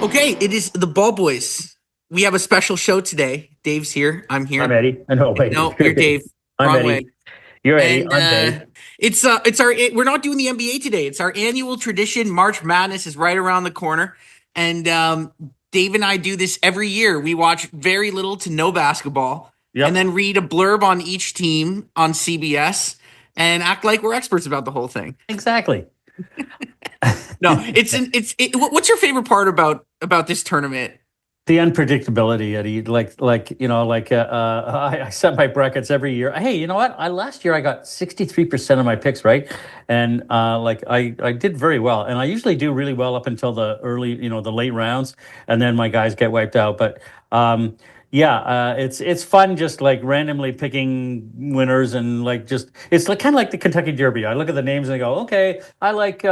Okay, it is the Ball Boys. We have a special show today. Dave's here. I'm I'm here. Eddie. No, wait. No, you're Dave. I'm Wrong way. Eddie. You're Eddie. And I'm Dave. it's our we're not doing the NBA today. It's our annual tradition. March Madness is right around the corner, and Dave and I do this every year. We watch very little to no basketball, and Yep. then read a blurb on each team on CBS, and act like we're experts about the whole thing. Exactly. No, what's your favorite part about this tournament? The unpredictability, Eddie. I set my brackets every year. Hey, you know what? I last year I got 63% of my picks right, and I did very well. And I usually do really well up until the early, the late rounds, and then my guys get wiped out. But yeah, it's fun just like randomly picking winners and like just it's like kind of like the Kentucky Derby. I look at the names and I go, okay, I like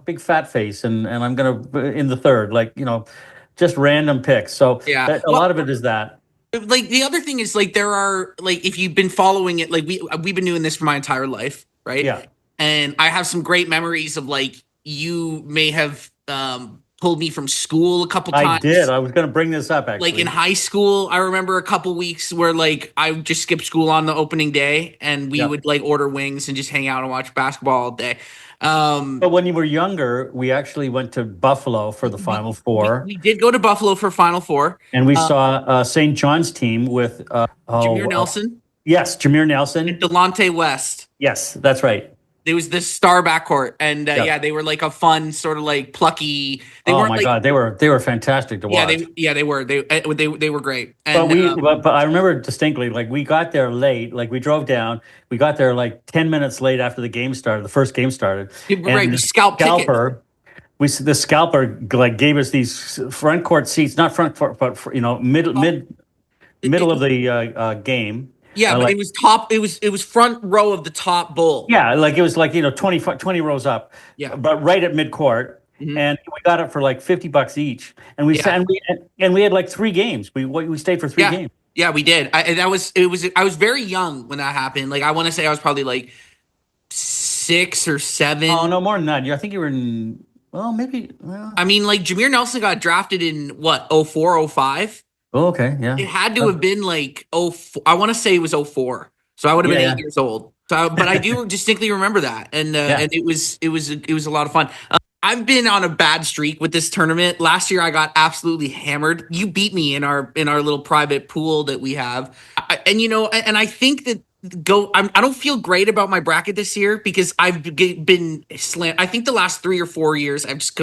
big fat face, and I'm gonna in the third, just random picks. So Yeah. a lot Well, of it is that. like the other thing is like there are like if you've been following it, like we've been doing this for my entire life, right? Yeah, And I have some great memories of like you may have pulled me from school a couple I did. times. I was going to bring this up Like in actually. high school, I remember a couple weeks where like I would just skip school on the opening day and we Yeah. would like order wings and just hang out and watch basketball all day. Um But when you were younger, we actually went to Buffalo for the we, Final we, Four, we did go to Buffalo for Final Four. and we Uh, saw St. John's team with Jameer Nelson yes, Jameer and Nelson. Delonte West. Yes, that's right. There was this star backcourt, and Yeah. yeah, they were like a fun sort of like plucky. They Oh weren't my like God, they were fantastic to yeah, watch. they were they were great, But and but I remember distinctly, like we got there late, like we drove down, we got there like 10 minutes late after the game started, the first game started, right, and we the scalped tickets. scalper, the scalper like gave us these front court seats, not front court, but It- middle it- of the game, yeah, but like it was top. It was front row of the top bowl. yeah, like it was like 20 rows up, Yeah, but right at mid court. hmm And we got it for like $50 each, and we yeah, sat and we had like three games. We stayed for three yeah, games. yeah. We did. And that was it. Was I was very young when that happened. Like I want to say I was probably like 6 or 7. Oh, no, more than that. I think you were in, well, maybe, well, I mean, like Jameer Nelson got drafted in what 04, 05. oh, okay, It yeah. had to have been like I want to say it was 04. So I would have Yeah, been yeah, 8 years old. So, but I do distinctly remember that, yeah. and it was a lot of fun. I've been on a bad streak with this tournament. Last year, I got absolutely hammered. You beat me in our little private pool that we have, and and I think that I don't feel great about my bracket this year because been slant. I think the last 3 or 4 years I've just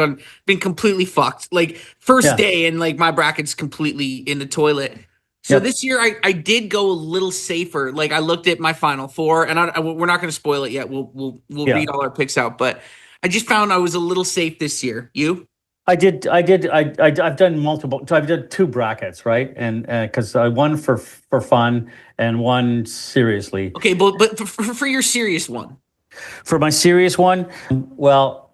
been completely fucked. Like first Yeah, day and like my bracket's completely in the toilet. So yep, this year I did go a little safer. Like I looked at my final four, and we're not going to spoil it yet. We'll yeah. read all our picks out, but I just found I was a little safe this year. You? I've done multiple, so I've done two brackets, right? And because I one for fun and one seriously. Okay, but for your serious one, For my serious one, well,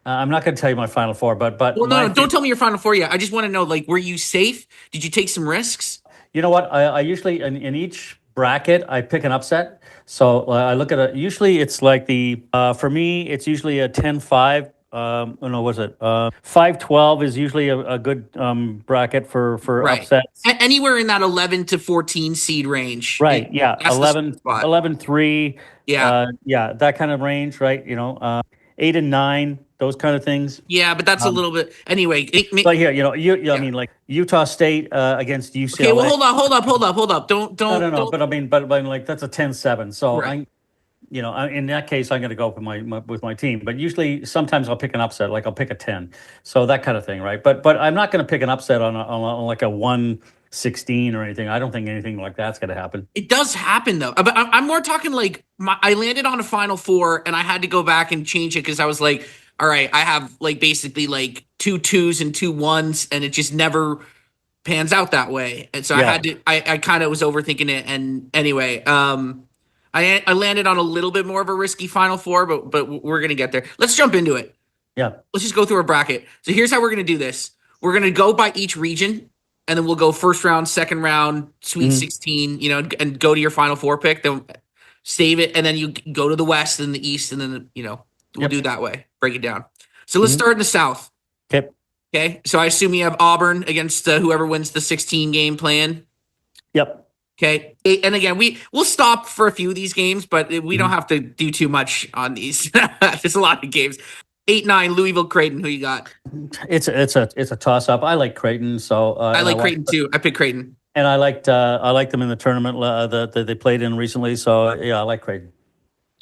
I'm not going to tell you my final four, but well, no, my, no, don't tell me your final four yet. I just want to know, like, were you safe? Did you take some risks? you know what? I usually in each bracket I pick an upset. So I look at it. Usually it's like for me it's usually a 10-5. Oh no, was it 5-12 is usually a good bracket for Right. upsets. Anywhere in that 11 to 14 seed range, Right? Yeah, that's the sweet 11, spot. 11-3. Yeah. Yeah, that kind of range, right? 8 and 9, those kind of things. Yeah, but that's a Um, little bit. Anyway, like here, I yeah. mean, like Utah State against Okay, well, UCLA. hold up. No, Don't. but I mean, like that's a 10-7. So Right. in that case, I'm going to go with my team. But usually, sometimes I'll pick an upset, like I'll pick a 10, so that kind of thing, right? But I'm not going to pick an upset on like a 116 or anything. I don't think anything like that's going to happen. It does happen though. But I'm more talking like I landed on a final four and I had to go back and change it because I was like, all right, I have like basically like two twos and two ones, and it just never pans out that way. And so I Yeah. had to. I kind of was overthinking it. And anyway, I landed on a little bit more of a risky final four, but we're gonna get there. Let's jump into it. Yeah. Let's just go through our bracket. So here's how we're gonna do this. We're gonna go by each region, and then we'll go first round, second round, Sweet Hmm. 16. And go to your final four pick. Then save it, and then you go to the West and the East, and then we'll Yep. do it that way. Break it down. So let's Hmm. start in the South. Okay. Okay, so I assume you have Auburn against whoever wins the 16 game plan. Yep. Okay, and again, we'll stop for a few of these games, but we don't Mhm. have to do too much on these. There's a lot of games. 8-9 Louisville Creighton. Who you got? It's a toss up. I like Creighton, so I and I like watched Creighton too. I picked Creighton. and I liked them in the tournament that they played in recently. So yeah, I like Creighton.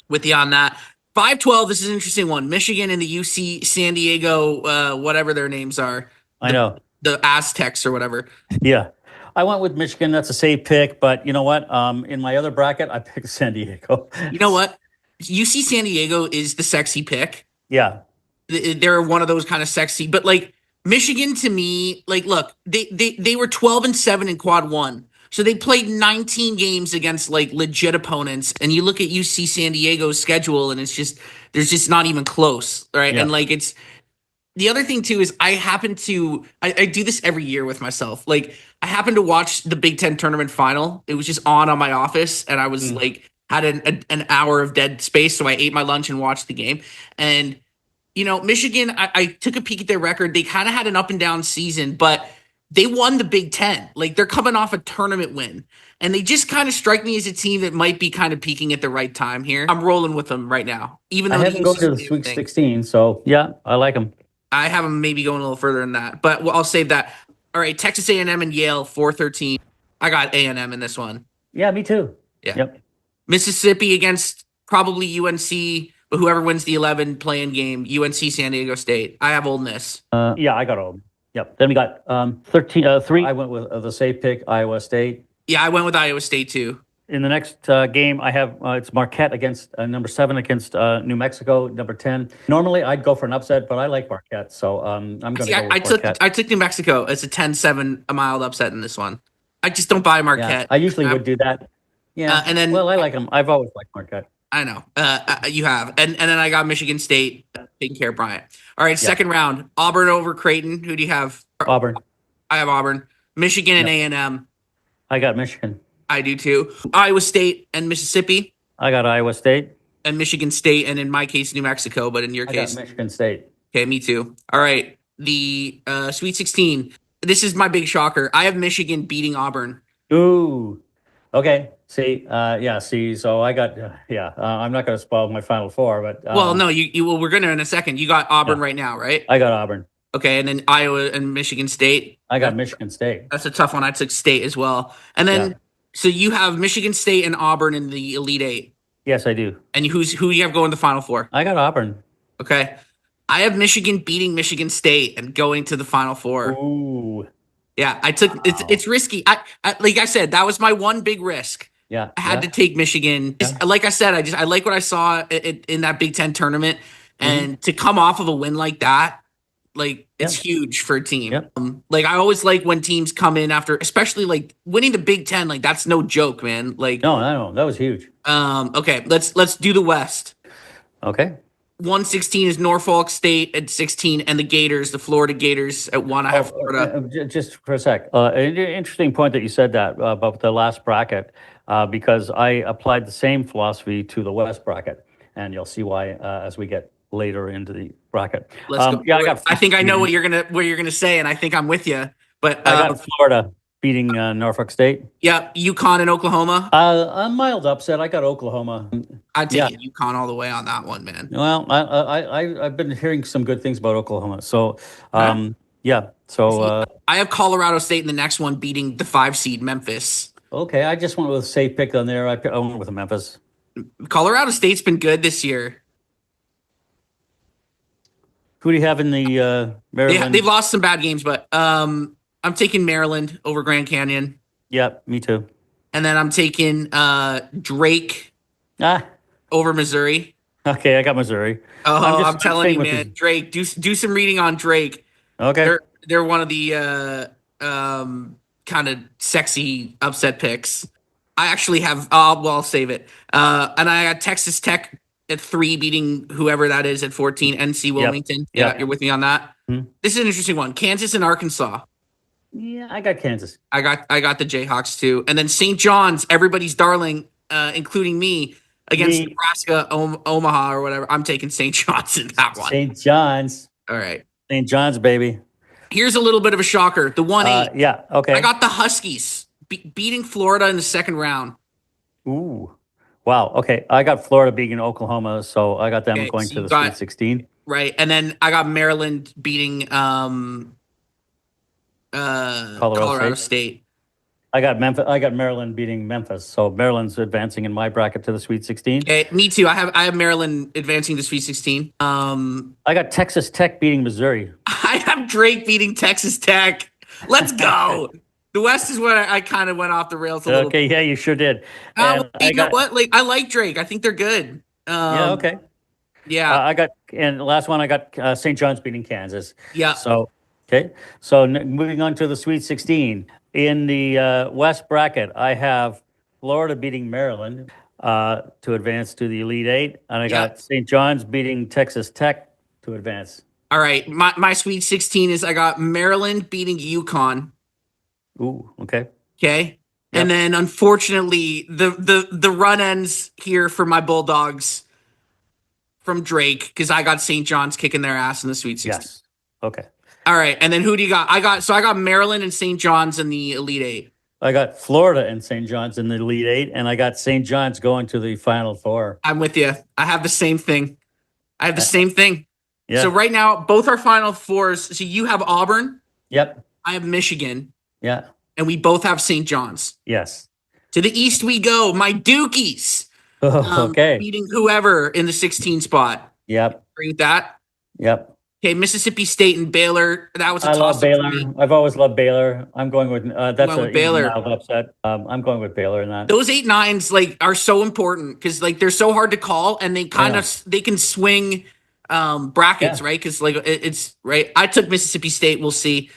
With you on that. 5-12. This is an interesting one. Michigan and the UC San Diego, whatever their names are, I the know. the Aztecs or whatever. Yeah, I went with Michigan. That's a safe pick, but you know what? In my other bracket, I picked San Diego. You know what? UC San Diego is the sexy pick. Yeah. They're one of those kind of sexy, but like Michigan to me, like look, they were 12-7 in quad one. So they played 19 games against like legit opponents. And you look at UC San Diego's schedule and it's just there's just not even close. Right. Yeah. And like it's the other thing too is I do this every year with myself. Like I happen to watch the Big Ten tournament final. It was just on my office, and I was Mm. like had an hour of dead space, so I ate my lunch and watched the game. And Michigan, I took a peek at their record. They kind of had an up and down season, but they won the Big Ten. Like they're coming off a tournament win, and they just kind of strike me as a team that might be kind of peaking at the right time here. I'm rolling with them right now, even I though the had them going UC to the San Diego Sweet thing. 16, so yeah, I like them. I have them maybe going a little further than that, but I'll save that. All right, Texas A&M and Yale 4-13. I got A&M in this one. Yeah, me too. Yeah, Yep. Mississippi against probably UNC, but whoever wins the 11 playing game, UNC San Diego State. I have Ole Miss. Yeah, I got them. Yep. Then we got 13, 3. I went with the safe pick, Iowa State. Yeah, I went with Iowa State too. In the next game, I have it's Marquette against number 7 against New Mexico, number 10. Normally, I'd go for an upset, but I like Marquette, so I'm going See, to I, go I with took Marquette. I took New Mexico as a 10-7, a mild upset in this one. I just don't buy Yeah, Marquette. I usually would do that. Yeah. And then Well, I like them. I've always liked Marquette. I know you have, and then I got Michigan State taking care of Bryant. All right, Yeah. second round, Auburn over Creighton. Who do you have? Auburn. I have Auburn, Michigan, and Yep. A&M. I got Michigan. I do too. Iowa State and Mississippi, I got Iowa State. and Michigan State, and in my case, New Mexico. But in your I got case, Michigan State. okay, me too. All right, the Sweet 16. This is my big shocker. I have Michigan beating Auburn. Ooh. Okay. See, yeah, see, so I got, I'm not going to spoil my Final Four, but Well, no, you well, we're gonna in a second. You got Auburn yeah, right now, right? I got Auburn. Okay, and then Iowa and Michigan State. I got Michigan State. That's a tough one. I took State as well. And Yeah. then so you have Michigan State and Auburn in the Elite Eight. Yes, I do. And who you have going to the Final Four? I got Auburn. Okay. I have Michigan beating Michigan State and going to the Final Four. Ooh. Yeah, I took it's Wow. risky. I like I said, that was my one big risk. Yeah. I had Yeah. to take Michigan. Yeah. Like I said, I like what I saw in that Big Ten tournament, Hmm. and to come off of a win like that, like it's Yep. huge for a team. Yep. Like I always like when teams come in after, especially like winning the Big Ten. Like that's no joke, man. Like No, no, that was huge. okay, let's do the West. Okay. 116 is Norfolk State at 16, and the Gators, the Florida Gators at 1. I have Florida. Just for a sec. An interesting point that you said that about the last bracket, because I applied the same philosophy to the West bracket, and you'll see why as we get later into the bracket. Let's go. Yeah, I got. I think I know what you're gonna say, and I think I'm with you. But I got Florida beating Norfolk State. yeah, UConn and Oklahoma. A mild upset. I got Oklahoma. I'd Yeah. take UConn all the way on that one, man. Well, I've been hearing some good things about Oklahoma. So, Right. yeah. So, I have Colorado State in the next one beating the 5 seed Memphis. okay. I just went with a safe pick on there. I went with Memphis. Colorado State's been good this year. Who do you have in the Maryland? They've lost some bad games, but I'm taking Maryland over Grand Canyon, Yeah, me too. and then I'm taking Drake Ah, over Missouri. okay. I got Missouri. Oh, I'm telling staying you, with man, Drake. Do some reading on Drake. Okay. They're one of the kind of sexy upset picks. I actually have. Well, I'll save it. And I got Texas Tech at 3, beating whoever that is at 14. NC Wilmington. Yeah, Yep. you're with me on that. Mhm. This is an interesting one. Kansas and Arkansas. Yeah, I got Kansas. I got the Jayhawks too, and then St. John's, everybody's darling, including me, against Me, Nebraska, Omaha or whatever. I'm taking St. John's in that one. St. John's. All right. St. John's, baby. Here's a little bit of a shocker. The 1-8. Yeah. I Okay. got the Huskies beating Florida in the second round. Ooh. Wow. Okay. I got Florida beating Oklahoma, so I got them Okay, going so to you the Sweet got 16. right, and then I got Maryland beating Colorado Colorado State. State. I got Memphis. I got Maryland beating Memphis. So Maryland's advancing in my bracket to the Sweet 16. Okay, me too. I have Maryland advancing to Sweet 16. I got Texas Tech beating Missouri. I have Drake beating Texas Tech. Let's go. The West is where I kind of went off the rails a little. Okay, yeah, you sure did. Well, And you I know got what? Like I like Drake. I think they're good. yeah, okay. Yeah, I got and the last one I got St. John's beating Kansas. yeah. So okay, so moving on to the Sweet 16 in the West bracket, I have Florida beating Maryland to advance to the Elite Eight, and I Yep. got St. John's beating Texas Tech to advance. All right. My Sweet 16 is I got Maryland beating UConn. Ooh, okay, Okay. And yep, then unfortunately, the run ends here for my Bulldogs from Drake because I got St. John's kicking their ass in the Sweet 16. yes, okay. All right. And then who do you got? I got Maryland and St. John's in the Elite Eight. I got Florida and St. John's in the Elite Eight, and I got St. John's going to the Final Four. I'm with you. I have the same thing. I have the Uh, same thing. So yeah, right now, both our Final Fours. So you have Auburn, yep, I have Michigan, yeah, and we both have St. John's. yes. To the East we go. My Dukies Okay, beating whoever in the 16 spot. yep, Agree with that? yep. Okay, Mississippi State and Baylor. That was a I love toss up for Baylor. me. I've always loved Baylor. I'm going with I'm that's going a with Baylor. mild upset. I'm going with Baylor in that. Those 8-9s like are so important because like they're so hard to call and they I kind know. of they can swing brackets, Yeah. right? Because like it's right. I took Mississippi State. We'll see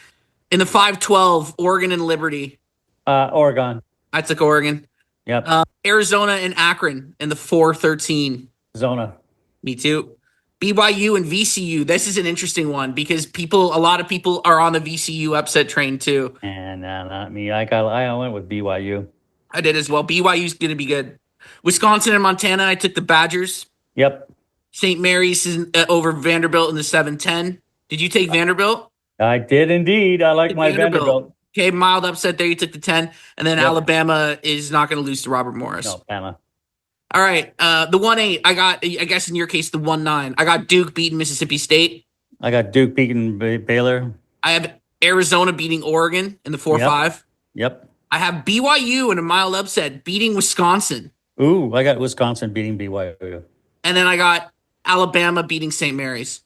in the 5-12. Oregon and Liberty. Oregon. I took Oregon. Yep. Arizona and Akron in the 4-13. Zona. Me too. BYU and VCU. This is an interesting one because a lot of people are on the VCU upset train too. And not me. I went with BYU. I did as well. BYU's going to be good. Wisconsin and Montana. I took the Badgers. Yep. St. Mary's is, over Vanderbilt in the 7-10. Did you take Vanderbilt? I did indeed. I like my Vanderbilt. Vanderbilt. Okay, mild upset there. You took the 10. And then Yep. Alabama is not going to lose to Robert Morris. No, Bama. All right. The 1-8. I guess in your case, the 1-9. I got Duke beating Mississippi State. I got Duke beating Baylor. I have Arizona beating Oregon in the 4-5. Yep. I have BYU in a mild upset beating Wisconsin. Ooh, I got Wisconsin beating BYU. And then I got Alabama beating St. Mary's.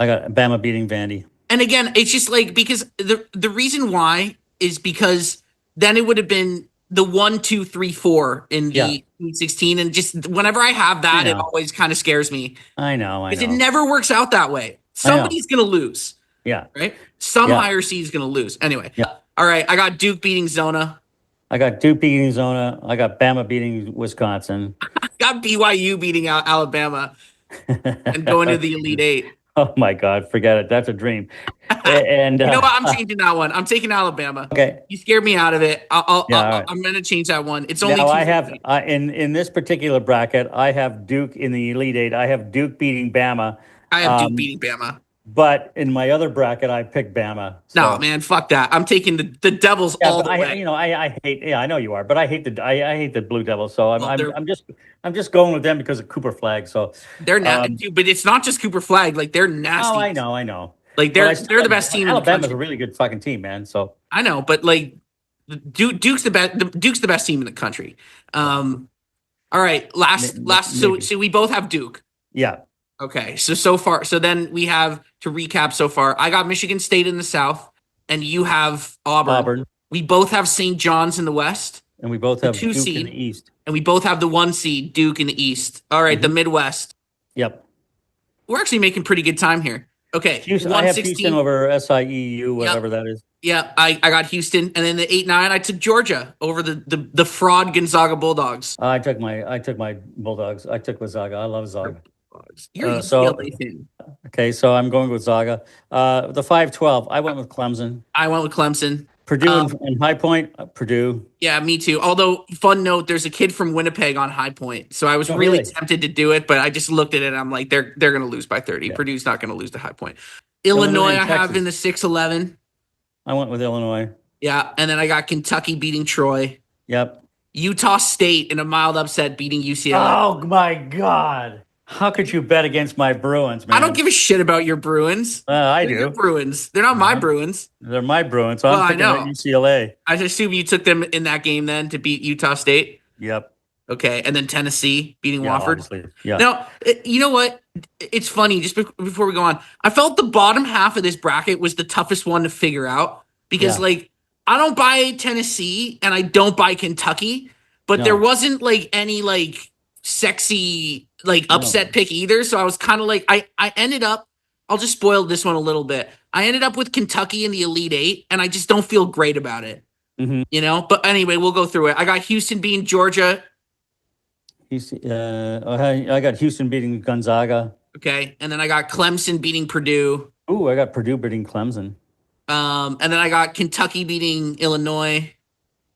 I got Bama beating Vandy. And again, it's just like because the reason why is because then it would have been the 1, 2, 3, 4 in Yeah. the Sweet 16. And just whenever I have that, I it know. always kind of scares me I know. because it never works out that way. Somebody's going to lose, Yeah. right? Some Yeah. higher seed is going to lose. Anyway, Yeah. all right. I got Duke beating Zona. I got Duke beating Zona. I got Bama beating Wisconsin. Got BYU beating Alabama and going to the Elite Eight. Oh my God, forget it. That's a dream. And You know what? I'm changing that one. I'm taking Alabama. okay. You scared me out of it. Yeah, all right. I'm going to change that one. It's only Now I have 250. in this particular bracket, I have Duke in the Elite Eight. I have Duke beating Bama. I have Duke beating Bama. But in my other bracket, I picked Bama. No, So man, fuck that. I'm taking the Devils yeah, all but the way. I hate. Yeah, I know you are, but I hate I hate the Blue Devils. So Well, I'm just going with them because of Cooper Flag. So they're not, um, but it's not just Cooper Flag. Like they're nasty. oh, I know. Like But they're the best team in the Alabama's a country. really good fucking team, man. So I know, but like Duke's the best. Duke's the best team in the country. All right, last. So maybe. so we both have Duke. Yeah, Okay, so far, so then we have to recap so far. I got Michigan State in the South, and you have Auburn. We both have St. John's in the West, and we both the have 2 Duke in seed, the East. and we both have the 1 seed, Duke in the East. All right, the Mhm. Midwest. Yep. We're actually making pretty good time here. Okay, Houston, I have 116. Houston over SIEU, whatever that is. Yeah, I got Houston, and then the 8-9, I took Georgia over the fraud Gonzaga Bulldogs. I took my Bulldogs. I took with Zaga. I love Zaga. You're a So UCLA fan. okay, so I'm going with Zaga. The 5-12. I went with Clemson. I went with Clemson. Purdue and High Point. Purdue. Yeah, me too. Although, fun note, there's a kid from Winnipeg on High Point, so I was Really? really tempted to do it, but I just looked at it and I'm like, they're going to lose by 30. Yeah. Purdue's not going to lose to High Point. Illinois Illinois, and I have in the Texas. 6-11. I went with Illinois. Yeah, and then I got Kentucky beating Troy. Yep. Utah State in a mild upset beating UCLA. Oh my God. How could you bet against my Bruins, I don't man? give a shit about your Bruins. I They're your do. Bruins. They're not my Uh-huh. Bruins. They're my Bruins, so Well, I'm I picking know. UCLA. I assume you took them in that game then to beat Utah State. Yep. Okay, and then Tennessee beating Yeah, Wofford. obviously. Yeah. Now, you know what? It's funny. Just before we go on, I felt the bottom half of this bracket was the toughest one to figure out because, Yeah. like, I don't buy Tennessee and I don't buy Kentucky, but there No. wasn't like any like sexy like No. upset pick either. So I was kind of like, I ended up. I'll just spoil this one a little bit. I ended up with Kentucky in the Elite Eight, and I just don't feel great about it. Mm-hmm. You know. But anyway, we'll go through it. I got Houston beating Georgia. I got Houston beating Gonzaga. Okay. And then I got Clemson beating Purdue. Ooh, I got Purdue beating Clemson. And then I got Kentucky beating Illinois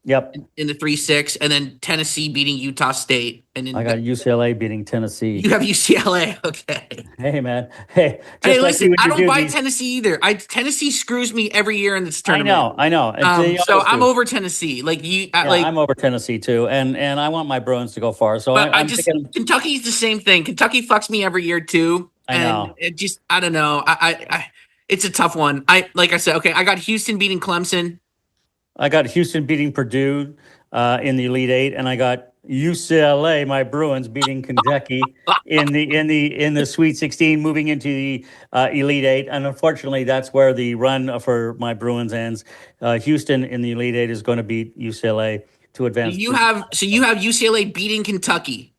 Yep. in the 3-6, and then Tennessee beating Utah State. And I then got UCLA beating Tennessee. you have UCLA. Okay. Hey, man. Hey, Hey, just like listen, you when I you don't do buy these. Tennessee either. Tennessee screws me every year in this I tournament. know. I know. And they So always I'm do. over Tennessee. Like you, Yeah, like, I'm over Tennessee too, and I want my Bruins to go far. So but I I'm just picking. Kentucky's the same thing. Kentucky fucks me every year too, I and know. it just I don't know. It's a tough one. Like I said, okay, I got Houston beating Clemson. I got Houston beating Purdue in the Elite Eight, and I got UCLA, my Bruins, beating Kentucky in the Sweet 16, moving into the Elite Eight. And unfortunately, that's where the run for my Bruins ends. Houston in the Elite Eight is going to beat UCLA to advance to the You final. have UCLA beating Kentucky,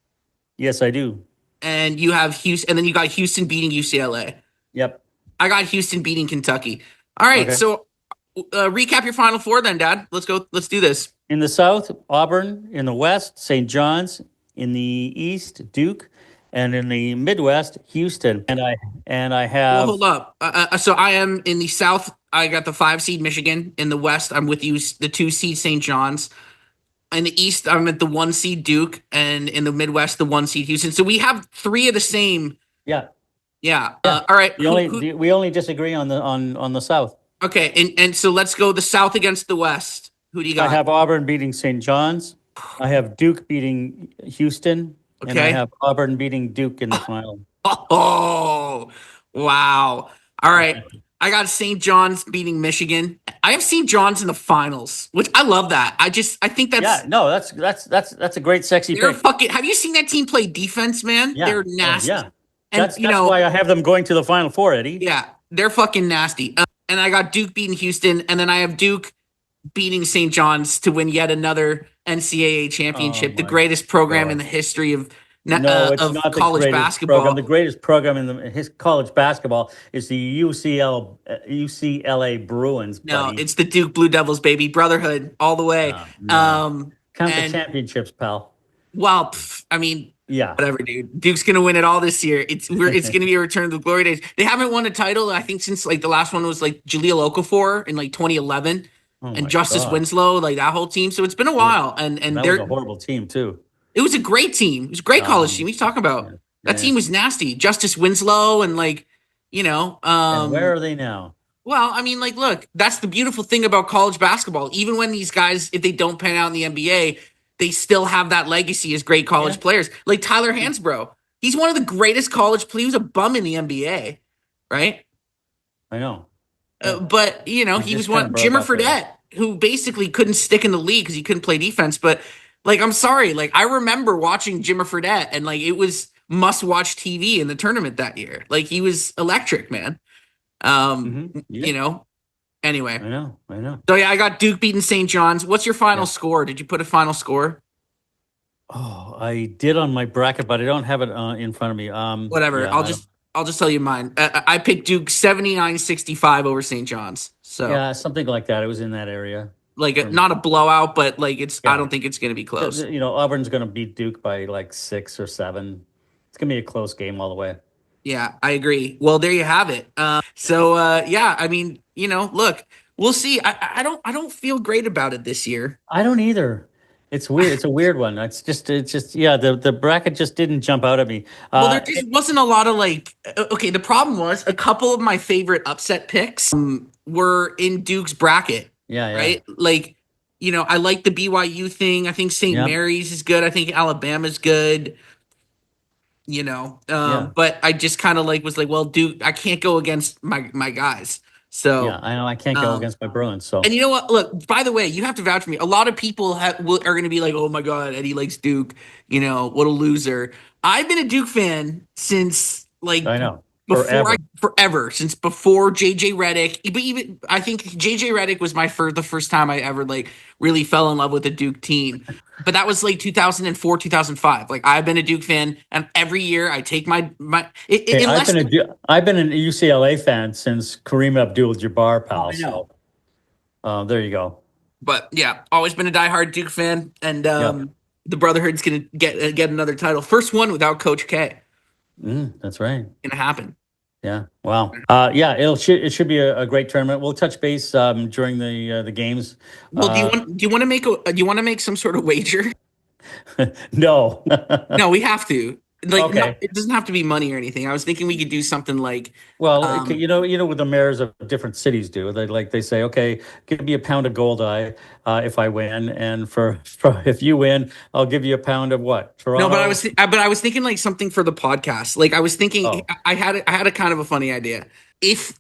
Yes, I do. and you have Houston, and then you got Houston beating UCLA. Yep. I got Houston beating Kentucky. All right, Okay. so recap your Final Four then, Dad. Let's go. Let's do this. In the South, Auburn. In the West, St. John's. In the East, Duke. And in the Midwest, Houston. And I Well, have hold up. So I am in the South. I got the 5 seed Michigan. In the West, I'm with you, the 2 seed St. John's. In the East, I'm at the 1 seed Duke, and in the Midwest, the 1 seed Houston. So we have three of the same. yeah. Yeah. Yeah. All right. Who? We only disagree on the South. Okay. And so let's go the South against the West. Who do you I got? have Auburn beating St. John's. I have Duke beating Houston, and I Okay. have Auburn beating Duke in the final. Oh, wow. All right. I got St. John's beating Michigan. I have St. John's in the finals, which I love that. I think Yeah, that's no, that's a great sexy they're pick. fucking. Have you seen that team play defense, man? Yeah. They're Oh, yeah. nasty. And That's why I have them going to the Final Four, Eddie. yeah, they're fucking nasty. And I got Duke beating Houston, and then I have Duke beating St. John's to win yet another NCAA Oh championship, the my greatest program in God. the history No, it's of not the college greatest program. The basketball. greatest program in his college basketball is the UCLA Bruins, No, buddy. it's the Duke Blue Devils, baby, brotherhood all the way. No. Count the And championships, pal. well, I mean, Yeah. whatever, dude. Duke's gonna win it all this year. It's gonna be a return to the glory days. They haven't won a title, I think, since like the last one was like Jaleel Okafor in like 2011, Oh and my Justice God. Winslow, like that whole team. So it's been a Ugh. while, and That was a horrible team too. it was a great team. It was a great college team. Um, What are you talking about? yeah. That Yeah. team was nasty. Justice Winslow and like, you know, And where are they now? well, I mean, like, look, that's the beautiful thing about college basketball. Even when these guys, if they don't pan out in the NBA, they still have that legacy as great Yeah. college players. Like Tyler Hansbrough, he's one of the greatest college players. He was a bum in the NBA, right? I know. Yeah. But you know, He he was just kind one of broke Jimmer out there. Fredette, who basically couldn't stick in the league because he couldn't play defense. But like, I'm sorry, like I remember watching Jimmer Fredette, and like it was must-watch TV in the tournament that year. Like he was electric, man. Yeah. You know. Anyway, I know. I know. so yeah, I got Duke beating St. John's. What's your final Yeah. score? Did you put a final score? Oh, I did on my bracket, but I don't have it in front of me. Whatever. Yeah, I don't. I'll just tell you mine. I picked Duke 79-65 over St. John's. So Yeah, something like that. It was in that area. like For me. not a blowout, but like I Yeah. don't think it's going to be close. Auburn's going to beat Duke by like 6 or 7. It's going to be a close game all the way. Yeah, I agree. Well, there you have it. Yeah, I mean, look, we'll see. I don't feel great about it this year. I don't either. It's weird. It's a weird one. It's just, yeah, the bracket just didn't jump out at me. Well, there just wasn't a lot of like. Okay, the problem was a couple of my favorite upset picks were in Duke's bracket, Yeah, yeah, right? Like, I like the BYU thing. I think St. yeah, Mary's is good. I think Alabama's good. yeah, But I just kind of like was like, well, Duke, I can't go against my guys. yeah. So, I know I can't go um, against my Bruins, so and you know what? Look, by the way, you have to vouch for me. A lot of people are going to be like, "Oh my God, Eddie likes Duke. What a loser." I've been a Duke fan since like I know before I forever. forever since before JJ Redick. But even I think JJ Redick was the first time I ever like really fell in love with a Duke team. But that was like 2004, 2005. Like I've been a Duke fan, and every year I take Okay, unless I've been a UCLA fan since Kareem Abdul-Jabbar, oh, pal. I know. So there you go. But yeah, always been a diehard Duke fan, and Yep. the Brotherhood's gonna get another title. First one without Coach K. That's right. Gonna happen. Yeah. Wow. Yeah. It should be a great tournament. We'll touch base during the games. Well, Uh, do you want to make do you want to make some sort of wager? no. No, we have to. Like, not, Okay. it doesn't have to be money or anything. I was thinking we could do something like, Well, um, you know what the mayors of different cities do. They say, okay, give me a pound of gold eye if I win, and for if you win, I'll give you a pound of what? no, Toronto. but I was thinking like something for the podcast. Like, I was thinking, Oh, I had a kind of a funny idea. If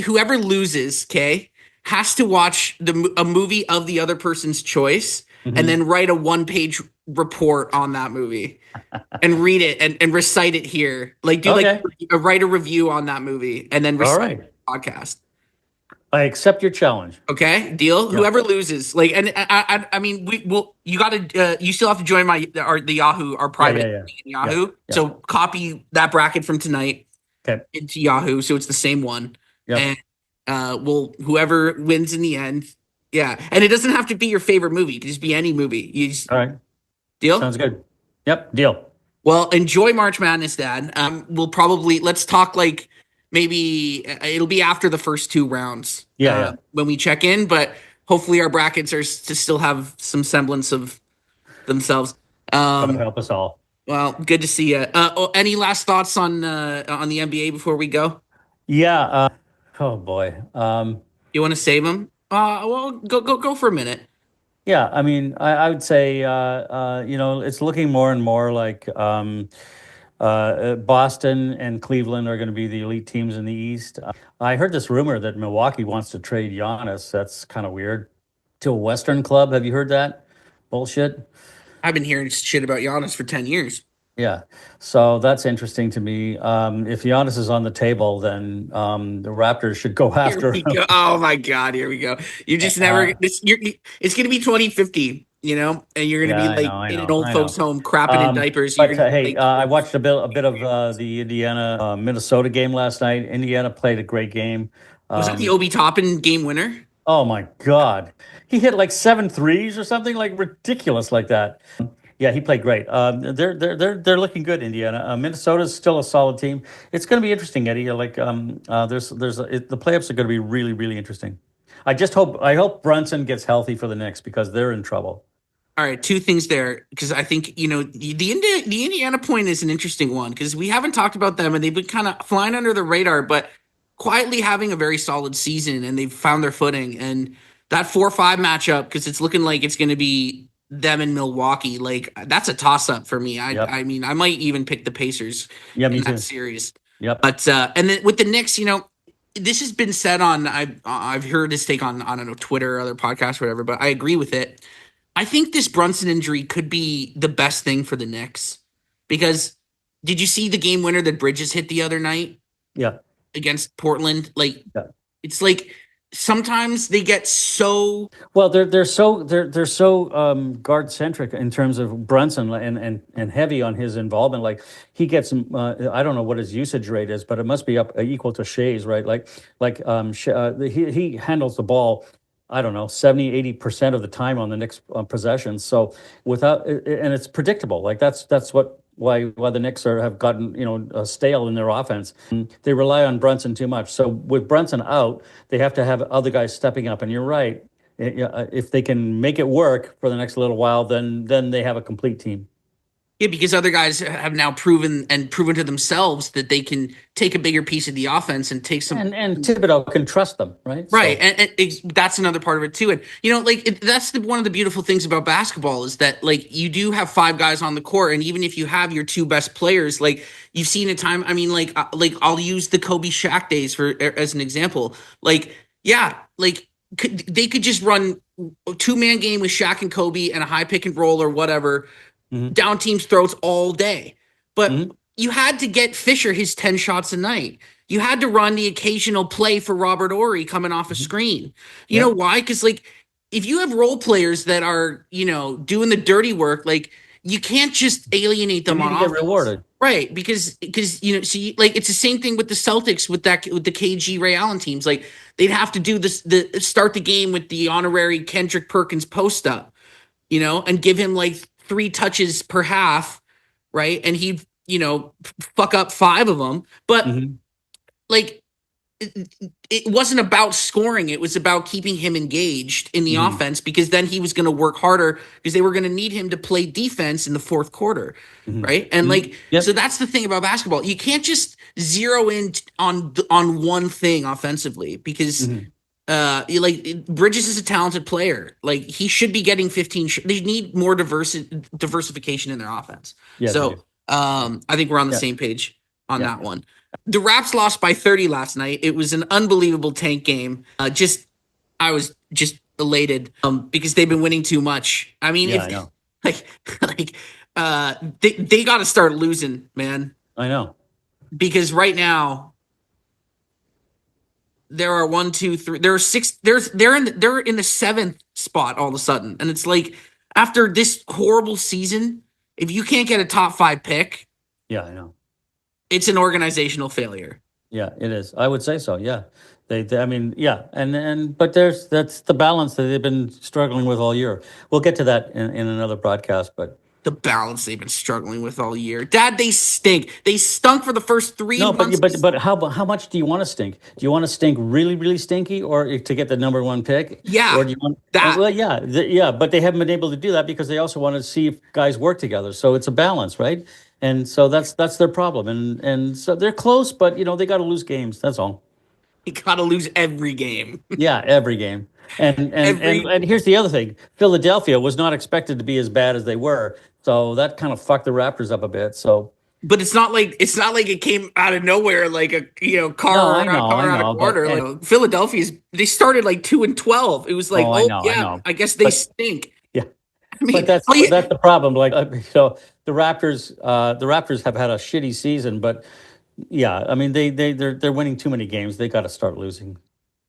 whoever loses, okay, has to watch a movie of the other person's choice, and hmm, then write a 1 page report on that movie and read it and recite it here. Like, do like okay. write a review on that movie and then All recite right. it on the podcast. I accept your challenge. Okay, deal. Yeah. Whoever loses, like, and I mean, we will. You got to. You still have to join the Yahoo, our Yeah. private Yeah. Yeah. thing in Yeah. Yahoo. Yeah. So copy that bracket from tonight Okay. into Yahoo, so it's the same one. Yep. And we'll whoever wins in the end, yeah. And it doesn't have to be your favorite movie; it can just be any movie. All right. Deal. Sounds good. Yep. Deal. Well, enjoy March Madness, Dad. We'll probably let's talk like maybe it'll be after the first two rounds Yeah. Yeah. when we check in, but hopefully our brackets are to still have some semblance of themselves. God Um, help us all. well, good to see you. Any last thoughts on the NBA before we go? Yeah. Oh boy. You want to save them? Well, go for a minute. Yeah, I mean, I would say, it's looking more and more like Boston and Cleveland are going to be the elite teams in the East. I heard this rumor that Milwaukee wants to trade Giannis. That's kind of weird. To a Western club. Have you heard that? Bullshit. I've been hearing shit about Giannis for 10 years. Yeah. So that's interesting to me. If Giannis is on the table, then the Raptors should go Here after we him. go. Oh my God, here we go. You just never. Uh, It's gonna be 2050, and you're gonna yeah, be I know, like I in an know, old I folks' know. home, crapping in diapers. You're But gonna be hey, like, I watched a bit of the Indiana Minnesota game last night. Indiana played a great game. was that the Um, Obi Toppin game winner? oh my God, he hit like seven threes or something like ridiculous like that. Yeah, he played great. They're looking good. Indiana, Minnesota's still a solid team. It's going to be interesting, Eddie. The playoffs are going to be really really interesting. I hope Brunson gets healthy for the Knicks because they're in trouble. All right, two things there because I think the Indiana point is an interesting one because we haven't talked about them and they've been kind of flying under the radar, but quietly having a very solid season and they've found their footing and that 4-5 matchup because it's looking like it's going to be them in Milwaukee. Like that's a toss up for me. Yep. I mean I might even pick the Pacers Yeah, in me that too. series, Yep. but and then with the Knicks, this has been said on I've heard this take on I don't know Twitter or other podcasts or whatever, but I agree with it. I think this Brunson injury could be the best thing for the Knicks because did you see the game winner that Bridges hit the other night Yeah. against Portland? Like Yeah. it's like sometimes they get so Well, they're so guard centric in terms of Brunson and heavy on his involvement. Like he gets, I don't know what his usage rate is, but it must be up equal to Shea's, right? He handles the ball. I don't know, 70-80% of the time on the Knicks possessions. So and it's predictable. Like that's why the Knicks have gotten stale in their offense. They rely on Brunson too much. So with Brunson out, they have to have other guys stepping up. And you're right. If they can make it work for the next little while, then they have a complete team. Yeah, because other guys have now proven to themselves that they can take a bigger piece of the offense and take some. And Thibodeau can trust them, right? Right, So that's another part of it too. And that's one of the beautiful things about basketball is that like you do have five guys on the court, and even if you have your two best players, like you've seen a time. I mean, like I'll use the Kobe Shaq days for as an example. Like, yeah, like they could just run a two-man game with Shaq and Kobe and a high pick and roll or whatever mhm, down teams' throats all day. But mhm, you had to get Fisher his 10 shots a night. You had to run the occasional play for Robert Ory coming off a mhm. screen. You know Yep, why? Because, like, if you have role players that are, doing the dirty work, like, you can't just alienate they them need on to get offense. rewarded. Right, because see, like it's the same thing with the Celtics with the KG Ray Allen teams. Like they'd have to do the start the game with the honorary Kendrick Perkins post up, and give him like three touches per half, right? And he'd, fuck up five of them. But Hmm. like, it wasn't about scoring. It was about keeping him engaged in the Hmm. offense because then he was going to work harder because they were going to need him to play defense in the fourth quarter. Hmm. Right. And Hmm. like, so Yep. that's the thing about basketball. You can't just zero in on one thing offensively because Hmm. like Bridges is a talented player. Like he should be getting 15. They need more diversification in their offense. Yeah, they So do. I think we're on the Yeah, same page on yeah, that one. The Raps lost by 30 last night. It was an unbelievable tank game. I was just elated because they've been winning too much. I mean, yeah. I if know. like like they got to start losing, man, I know. because right now there are one, two, three. There are six. They're in the seventh spot all of a sudden, and it's like after this horrible season, if you can't get a top five pick, Yeah, I know. it's an organizational failure. Yeah, it is. I would say so. Yeah, I mean, yeah, but that's the balance that they've been struggling with all year. We'll get to that in another broadcast, but The balance they've been struggling with all year, Dad. They stink. They stunk for the first three no, months. but how much do you want to stink? Do you want to stink really really stinky, or to get the number one pick, Yeah, or do you want? that Well, yeah, yeah, but they haven't been able to do that because they also want to see if guys work together. So it's a balance, right? And so that's their problem, and so they're close, but they got to lose games. That's all. you gotta lose every game. Yeah, every game. Every And here's the other thing. Philadelphia was not expected to be as bad as they were. So that kind of fucked the Raptors up a bit. So But it's not like it came out of nowhere like a no, car I out of know, quarter. Like Philadelphia's they started like 2-12. It was like, oh, oh I yeah, know. I guess they But stink. yeah, I but mean, that's the problem. Like so the Raptors have had a shitty season, but yeah, I mean they're winning too many games. They got to start losing.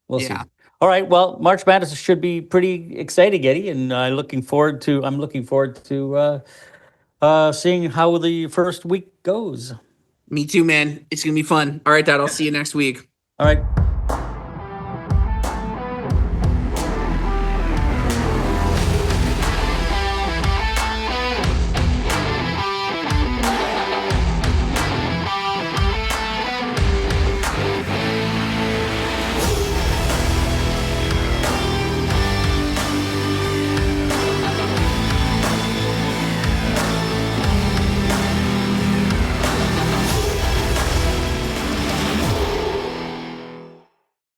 We'll yeah, see. All right. Well, March Madness should be pretty exciting, Eddie, and I'm looking forward to seeing how the first week goes. me too, man. It's gonna be fun. All right, Dad. I'll see you next week. All right.